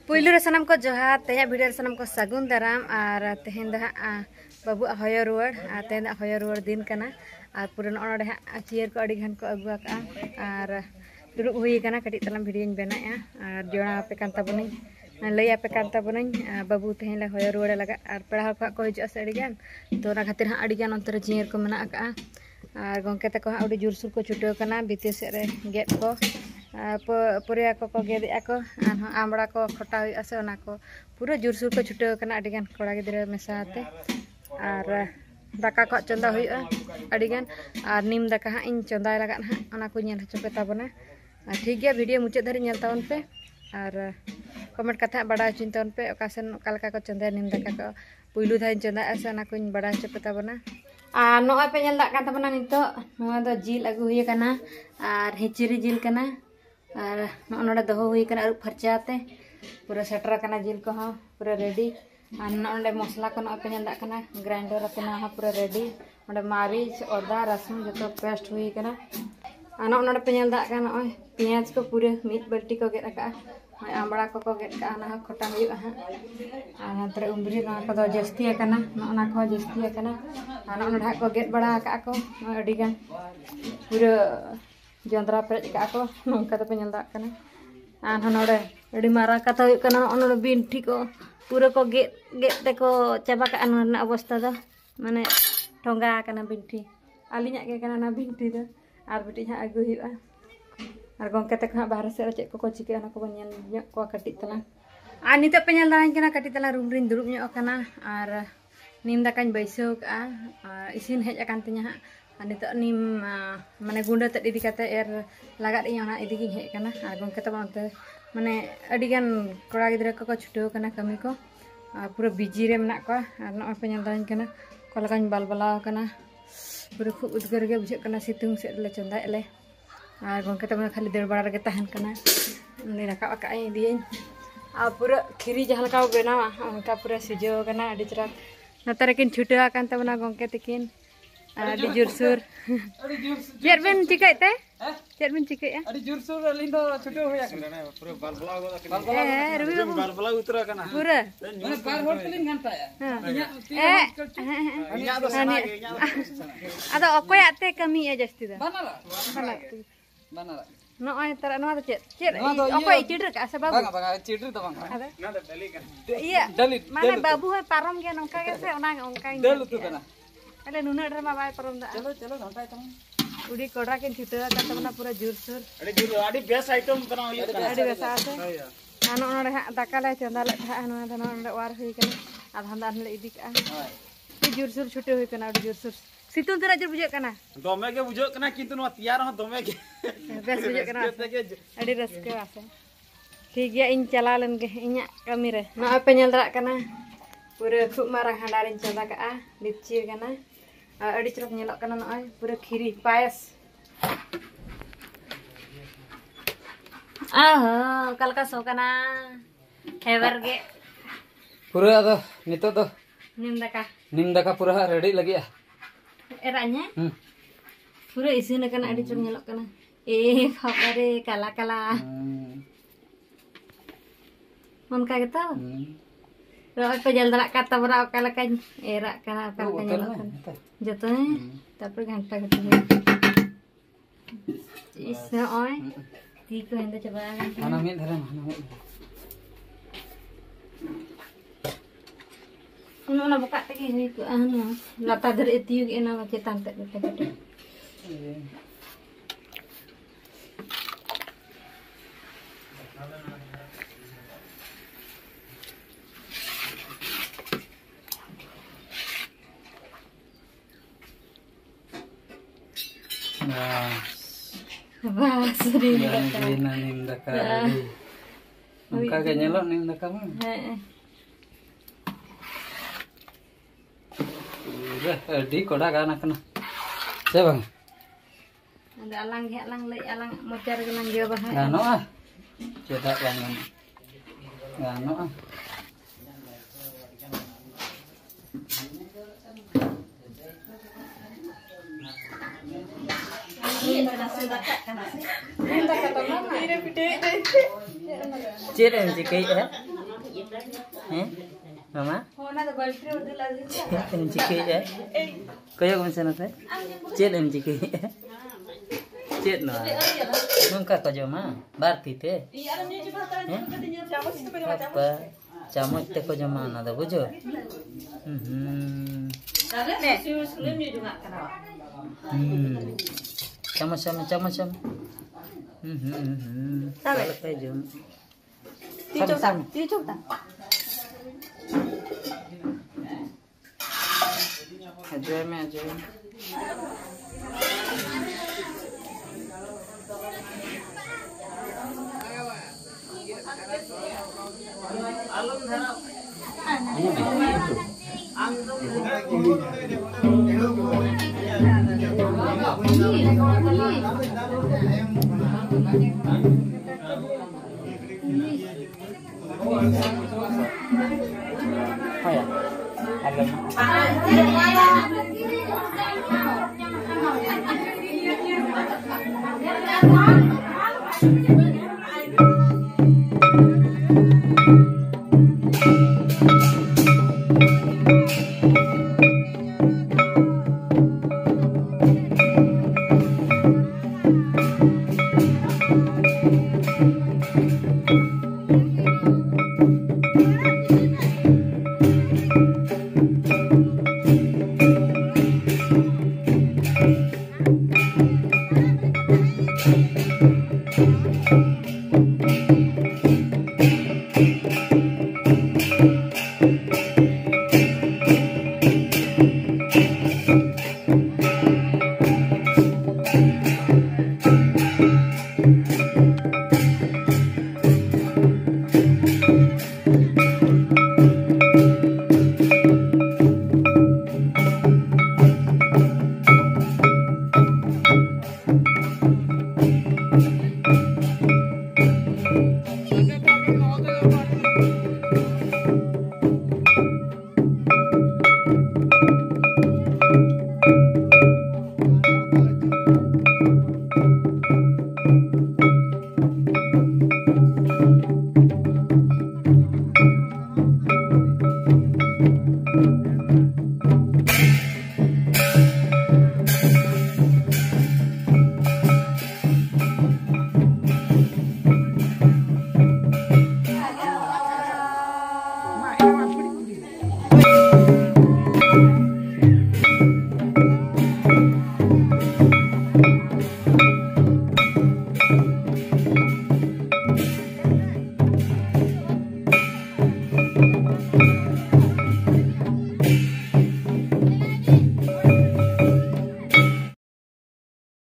पुइलु रे सनम को जोहार तेहा भिडियो रे सनम को सगुन दाराम और तेहेन दा बाबू होयो रुवाड़ तेहेन होयो रुवाड़ दिन कना और पूरा नोडे चेयर को अड़ी घन को अगुआ का और दुरुब हुई कना कटी तलम भिडियो बनाया और जोड़ा पे कान ताबनी लैया पे कान ताबनी बाबू तेहेन ले होयो रुवाड़ लगा और पेड़ा को हिजुआ से अड़ी गान तो ना खातिर अड़ी गान अंतर चेयर को मना का और गंके तक अड़ी जुरसुर को छुटो कना बीते से रे गेट को पुरिया को गेदे को आमड़ा को खटा हुई से को पूरा जुरसुर को छुटे कना अडिगान कोड़ा गिद्रा मेसाते और दाका को चंदा हुआ अडिगान और नीम दाका हाँ इन चंदा लगा हाँ को नेल हचो पे ताबना ठीक गया वीडियो मुचाद धारी नेल ताबन पे और कमेंट कथा बड़ा हचिन ताबन पे ओकासन ओकालका को चंदा नीम दाका को पुइलु धाइन चंदा से को बड़ा हचो पे ताबना और नोआ पे नेल दाका ताबना नितो नोआ दो जिल अगु हुई कना और हिचिरी जिल कना और नोडे दहो हुई कना अरुप फरचाते पूरा सेटर कना जिल को हाँ पूरा रेडी और नोडे मसला को नोए पे नेल दा कना ग्राइंडर पे ना पूरा रेडी नोडे मारिच अदा रसुन जो पेस्ट हुई कना और नोडे पे नेल दा कना नोए पियाज को पूरे मिट बाल्टी को गेट का आमड़ा को गेट का ना खटा हुई हाँ और तरे उमरी ना को जस्ती कना ना को जस्ती कना और नोडे को गेट बड़ा का को अडी गान पूरा जोंद्रा पेज का को नौका तो पे नेल दा कना आन नोडे अडी मारा कथा हुई कना नोडे बिंठी को पूरा को गेट ते को चाबा का ना अवस्था दो माने ठोंगा कना बिंठी आलिना के कना ना बिंठी दो और बिटी हा अगु हुआ और गंके तक हाँ बाहर से चेक को चिके ना को नेल को कटी तला और नित पे नेल दाइन कना कटी तला रूम रिन दुरुब ᱧᱚᱜ कना और नीम दाकाñ बैसो का इसिन हेज अकान तिnya हाँ नित नीम माने गुंडा तक इदी कते एर लगात ᱤᱧ ᱚᱱᱟ ᱤᱫᱤ ᱜᱤᱧ ᱦᱮᱡ ᱠᱟᱱᱟ ᱟᱨ ᱜᱚᱝᱠᱮ ᱛᱟᱵᱚᱱ ᱚᱱᱛᱮ ᱢᱟᱱᱮ ᱟᱹᱰᱤ ᱜᱟᱱ ᱠᱚᱲᱟ ᱜᱤᱫᱽᱨᱟᱹ ᱠᱚ ᱪᱷᱩᱴᱟᱹᱣ ᱠᱟᱱᱟ ᱠᱟᱹᱢᱤ ᱠᱚ ᱟᱨ ᱯᱩᱨᱟᱹ ᱵᱤᱡᱤ ᱨᱮ ᱢᱮᱱᱟᱜ ᱠᱚᱣᱟ ᱟᱨ ᱱᱚᱜᱼᱚᱭ ᱯᱮ ᱧᱮᱞ ᱫᱟᱹᱧ ᱠᱟᱱᱟ ᱚᱠᱟ ᱞᱮᱠᱟᱧ ᱵᱟᱞᱵᱟᱞᱟᱣ ᱠᱟᱱᱟ ᱯᱩᱨᱟᱹ ᱠᱷᱩᱵ ᱩᱫᱽᱜᱟᱹᱨ ᱜᱮ ᱵᱩᱡᱷᱟᱹᱜ ᱠᱟᱱᱟ ᱥᱤᱛᱩᱝ ᱥᱮᱫ ᱞᱮ ᱪᱚᱸᱫᱟᱭᱮᱫ ᱞᱮ ᱟᱨ ᱜᱚᱝᱠᱮ ᱛᱟᱵᱚᱱ ᱠᱷᱟᱹᱞᱤ ᱫᱟᱹᱲ ᱵᱟᱲᱟ ᱨᱮᱜᱮ ᱛᱟᱦᱮᱱ ᱠᱟᱱᱟ ᱩᱱᱤ ᱨᱟᱠᱟᱵ ᱟᱠᱟᱜᱼᱟᱹᱧ ᱤᱫᱤᱭᱟᱹᱧ ᱟᱨ ᱯᱩᱨᱟᱹ ᱠᱷᱤᱨᱤ ᱡᱟᱦᱟᱸ ᱞᱮᱠᱟ ᱵᱮᱱᱟᱣᱟ ᱚᱱᱠᱟ ᱯᱩᱨᱟᱹ ᱥᱤᱡᱟᱹᱣ ᱠᱟᱱᱟ ᱟᱹᱰᱤ ᱪᱮᱦᱨᱟ ᱱᱚᱛᱮ ᱨᱮᱠᱤᱱ ᱪᱷᱩᱴᱟᱹᱣ ᱟᱠᱟᱱ ᱛᱟᱵᱚᱱᱟ ᱜᱚᱝᱠᱮ ᱛᱟᱹᱠᱤᱱ अड़ी जोरसुर चेर बिन चिकायते चेर बिन चिकाया अड़ी जोरसुर अलिन दो छुटो होया पूरा बालबला बालबला उतरा कना पूरा माने बार होर तलिन घंटाया इया दो सना गे इया अदो अकोयाते कमी ए जस्ती दा बनाला नोय तरा नोआ दो चेर अकोय चिडर का से बाबू बागा चिडर तो बांगा ना दो डली का इया माने बाबू है पारम गे नोका गे से ओना ओनका डल तो कना अरे नुना ड्रामा बाय परम दा चलो चलो घंटा तम उडी कोडरा के छुटा का तमना पूरा जोरसुर अड़ी बेस आइटम बनाओ ये अड़ी बेस आते आनो नोडे दाका ले चंदा ले था आनो नोडे वार हुई कना आधा दान ले इदी का जोरसुर छुटे हुई कना अड़ी जोरसुर सितुन तरा जोर बुझे कना दोमे के बुझो कना किंतु नो तैयार हो दोमे के बेस बुझे कना अड़ी रस्के आसे ठीक गया इन चला लन के इnya कमी रे ना पे नेल दरा कना पूरा खूब मारा हांडारिन चंदा का लिपचिर कना अड़ी चरक नेलक कना नय पूरा खीरी पायस आहो कलका सो कना हेवर गे पूरा अदो नितो तो निम दाका पूरा रेडी लगी एराnya पूरा इसिन कना अड़ी चरक नेलक कना ए खबरे काला काला मन का गेता रोय पे जल दरा कता बरा ओका लका एरा कना ओका लका नेलक कना जतो तापर घंटा घटी इस ओय ती को हिंदे चबा माना में धरे माना में उन्होंने बुका तक हुई को आना लता धरे तियु के ना चेतान तक बेटे Bas, नीम दका उनका के नेलो नीम दका में डी कोडा गाना कना से बang ada alang ge alang le alang mocar ge nang ge bah gano ah cedak yang gano ah Ciri yang cikai ya? Mama? Em chỉ kia vậy? Có yêu con xem thấy? Chết em chỉ kia. Chết nữa. Nung cả có gì mà? Bar thì thế. Apa? Camus te có gì mà nó đâu bujo? Camus. Kalau kayak jom. Tidur tak? Aja. Oh ya, agak.